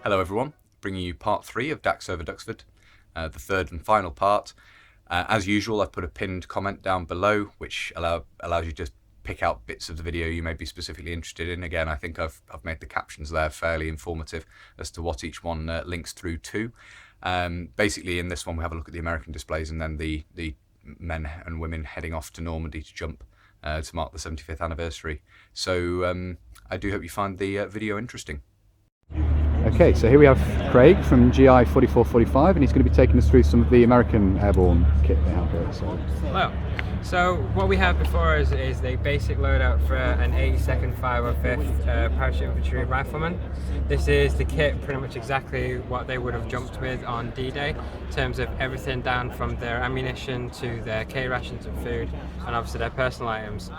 Hello everyone, bringing you part 3 of Daks Over Duxford, the third and final part. As usual, I've put a pinned comment down below which allows you to pick out bits of the video you may be specifically interested in. Again, I think I've made the captions there fairly informative as to what each one links through to. Basically in this one we have a look at the American displays and then the men and women heading off to Normandy to jump to mark the 75th anniversary. So I do hope you find the video interesting. Okay, so here we have Craig from GI 4445 and he's going to be taking us through some of the American airborne kit they have here. Hello. So what we have before us is the basic loadout for an 82nd 505th Parachute Infantry Rifleman. This is the kit, pretty much exactly what they would have jumped with on D-Day in terms of everything down from their ammunition to their K rations and food and obviously their personal items.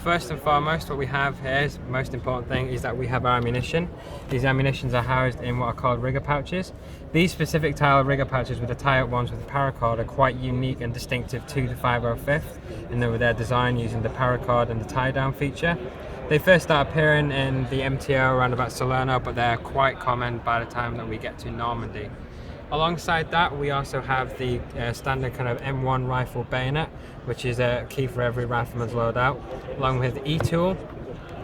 First and foremost, what we have here is the most important thing is that we have our ammunition. These ammunitions are housed in what are called rigger pouches. These specific style rigger pouches with the tie-up ones with the paracord are quite unique and distinctive to the 505th, and they're designed using the paracord and the tie-down feature. They first start appearing in the MTO around about Salerno, but they're quite common by the time that we get to Normandy. Alongside that, we also have the standard kind of M1 rifle bayonet, which is a key for every rifleman's loadout, along with the E-tool,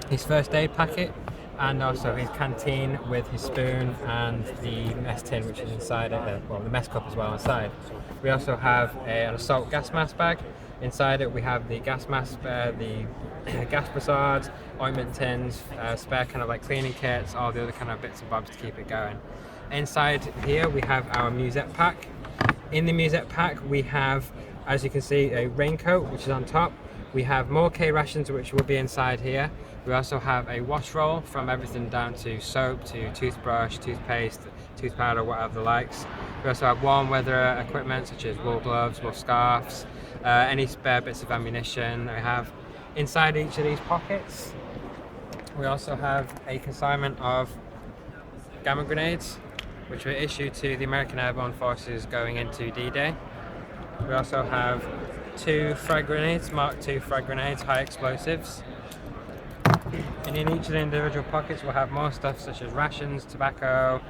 his first aid packet, and also his canteen with his spoon and the mess tin, which is inside it, well, the mess cup as well inside. We also have an assault gas mask bag. Inside it we have the gas mask, the gas brassards, ointment tins, spare kind of like cleaning kits, all the other kind of bits and bobs to keep it going. Inside here we have our musette pack. In the musette pack we have, as you can see, a raincoat which is on top. We have more K rations which will be inside here. We also have a wash roll from everything down to soap to toothbrush, toothpaste, tooth powder, whatever the likes. We also have warm weather equipment such as wool gloves, wool scarves, any spare bits of ammunition. We have inside each of these pockets. We also have a consignment of gamma grenades, which were issued to the American Airborne Forces going into D-Day. We also have 2 frag grenades, Mark II frag grenades, high explosives. And in each of the individual pockets we'll have more stuff such as rations, tobacco,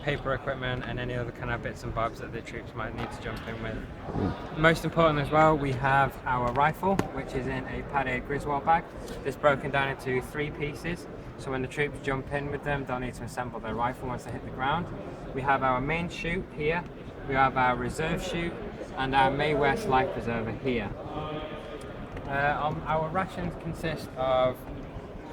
paper equipment and any other kind of bits and bobs that the troops might need to jump in with. Most important as well, we have our rifle, which is in a padded Griswold bag. It's broken down into 3 pieces, so when the troops jump in with them, they'll need to assemble their rifle once they hit the ground. We have our main chute here, we have our reserve chute, and our May West life preserver here. Our rations consist of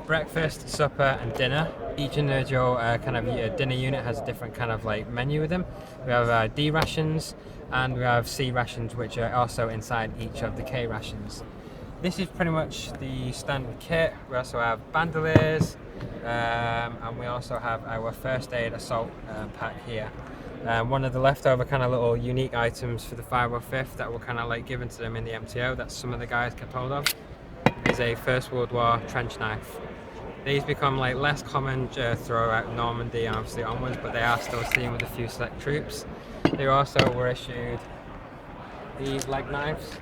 breakfast, supper and dinner. Each individual kind of dinner unit has a different kind of like menu with them. We have D rations and we have C rations, which are also inside each of the K rations. This is pretty much the standard kit. We also have bandoliers and we also have our first aid assault pack here. One of the leftover kind of little unique items for the 505th that were kind of like given to them in the MTO that some of the guys kept hold of is a First World War trench knife. These become like less common throughout Normandy and obviously onwards, but they are still seen with a few select troops. They also were issued these leg knives,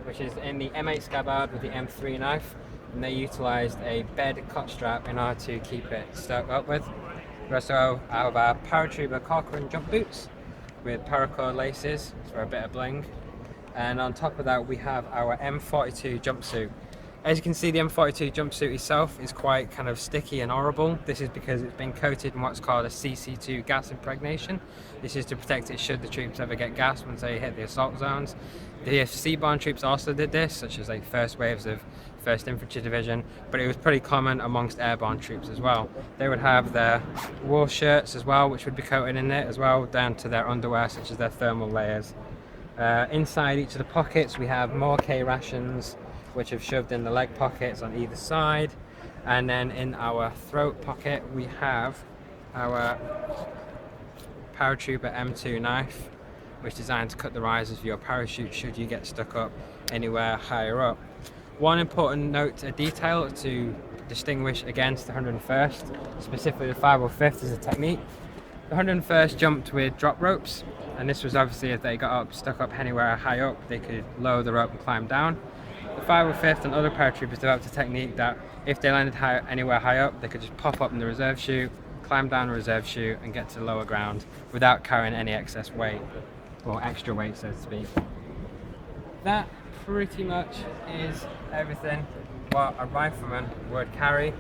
which is in the M8 scabbard with the M3 knife, and they utilised a bed cut strap in order to keep it stuck up with. We also have our paratrooper Corcoran jump boots with paracord laces for a bit of bling, and on top of that we have our M42 jumpsuit. As you can see, the M42 jumpsuit itself is quite kind of sticky and horrible. This is because it's been coated in what's called a CC2 gas impregnation. This is to protect it should the troops ever get gas once they hit the assault zones. The seaborne troops also did this, such as like first waves of 1st Infantry Division, but it was pretty common amongst airborne troops as well. They would have their wool shirts as well, which would be coated in it as well, down to their underwear, such as their thermal layers. Inside each of the pockets we have more K rations, which have shoved in the leg pockets on either side, and then in our throat pocket we have our paratrooper M2 knife, which is designed to cut the risers for your parachute should you get stuck up anywhere higher up. One important note, a detail to distinguish against the 101st, specifically the 505th, is a technique. The 101st jumped with drop ropes, and this was obviously if they got stuck up anywhere high up, they could lower the rope and climb down. The 505th and other paratroopers developed a technique that if they landed anywhere high up, they could just pop up in the reserve chute, climb down a reserve chute and get to lower ground without carrying any excess weight or extra weight, so to speak. That pretty much is everything what a rifleman would carry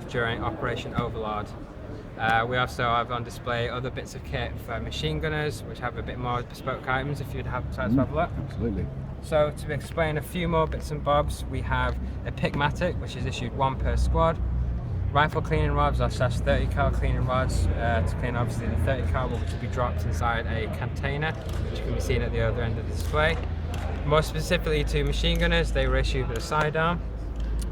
during Operation Overlord. We also have on display other bits of kit for machine gunners, which have a bit more bespoke items if you'd have time to have a look. Absolutely. So to explain a few more bits and bobs, we have a Pickmatic, which is issued 1 per squad. Rifle cleaning rods or /30 cal cleaning rods to clean obviously the 30 caliber, which will be dropped inside a container, which can be seen at the other end of the display. More specifically to machine gunners, they were issued with a sidearm,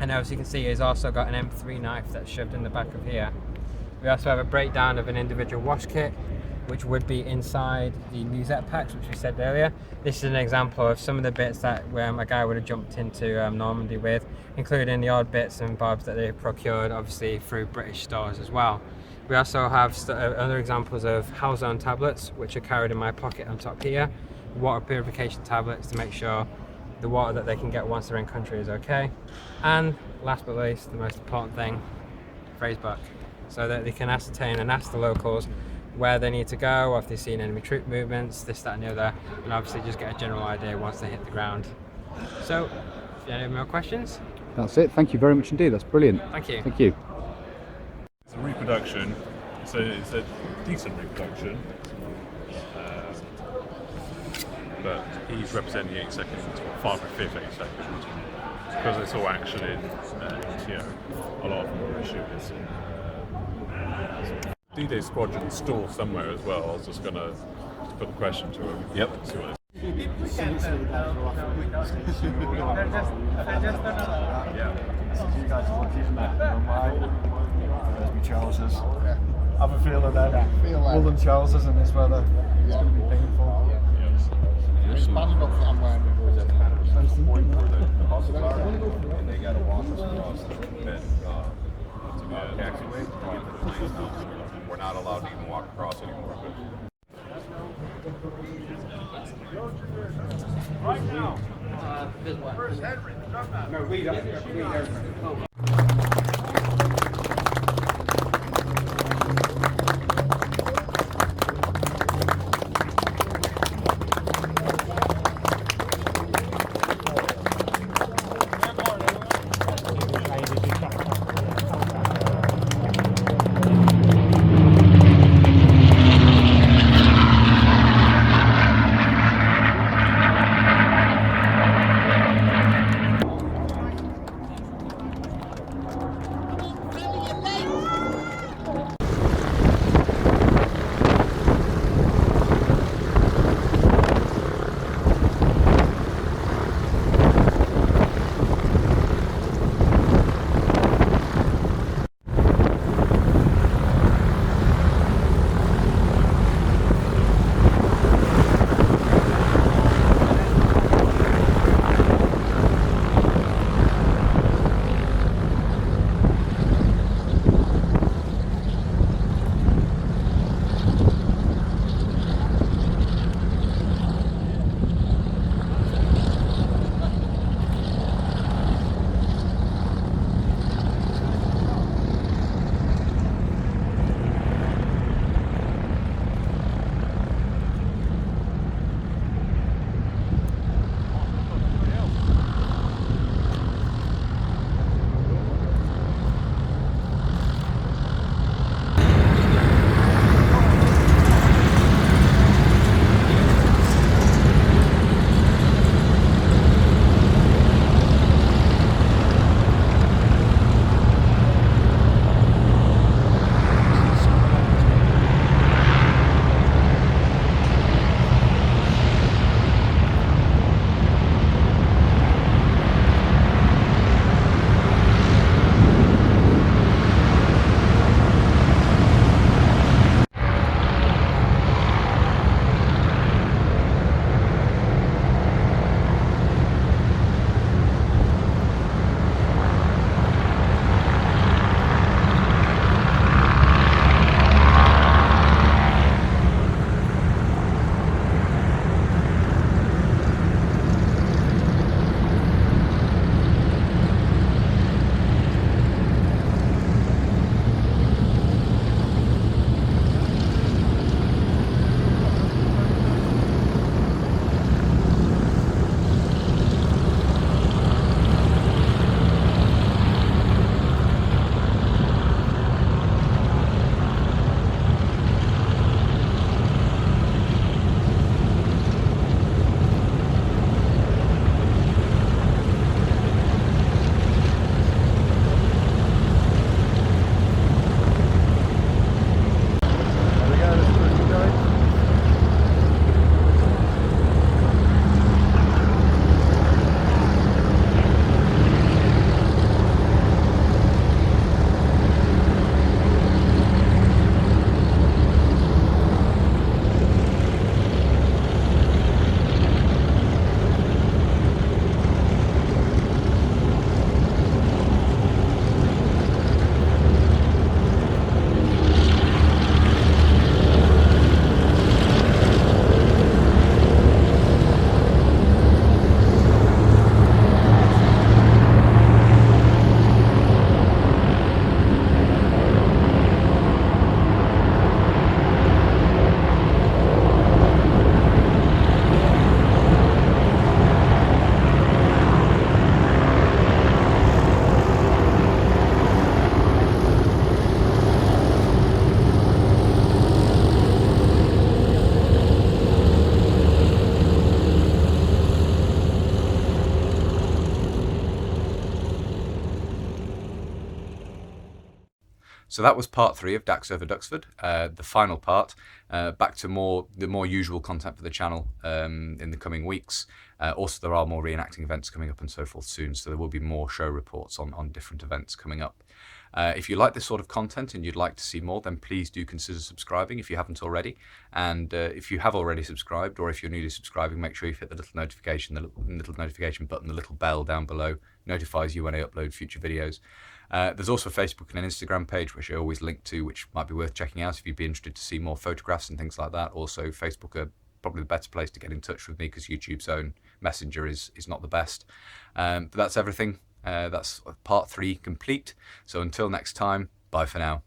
and as you can see, it's also got an M3 knife that's shoved in the back of here. We also have a breakdown of an individual wash kit, which would be inside the musette packs, which we said earlier. This is an example of some of the bits that a guy would have jumped into Normandy with, including the odd bits and bobs that they procured, obviously through British stores as well. We also have other examples of Halzone tablets, which are carried in my pocket on top here. Water purification tablets to make sure the water that they can get once they're in country is okay. And last but least, the most important thing, phrase book, so that they can ascertain and ask the locals where they need to go, or if they've seen enemy troop movements, this, that and the other, and obviously just get a general idea once they hit the ground. So, if you have any more questions? That's it. Thank you very much indeed. That's brilliant. Thank you. Thank you. It's a reproduction, so it's a decent reproduction, but he's representing the 8 seconds, 5 or 5th 8 seconds, because it's all action in, a lot of them are shooters. D-Day Squadron store somewhere as well. I was just going to put a question to him. Yep. See what trousers. Have a feel of them. Woolen trousers in this weather. It's going to be painful. The Spanish outfit I'm wearing was a point where the buses are, and they got to walk us across the taxiway to get to the place now. We're not allowed to even walk across anymore. Right now. Where's Henry? No, we don't. So that was part 3 of Daks Over Duxford, the final part. Back to the more usual content for the channel in the coming weeks. Also, there are more reenacting events coming up and so forth soon, so there will be more show reports on different events coming up. If you like this sort of content and you'd like to see more, then please do consider subscribing if you haven't already. And if you have already subscribed, or if you're newly subscribing, make sure you hit the little notification button, the little bell down below, notifies you when I upload future videos. There's also a Facebook and an Instagram page, which I always link to, which might be worth checking out if you'd be interested to see more photographs and things like that. Also, Facebook are probably the better place to get in touch with me, because YouTube's own messenger is not the best. But that's everything. That's part 3 complete. So until next time, bye for now.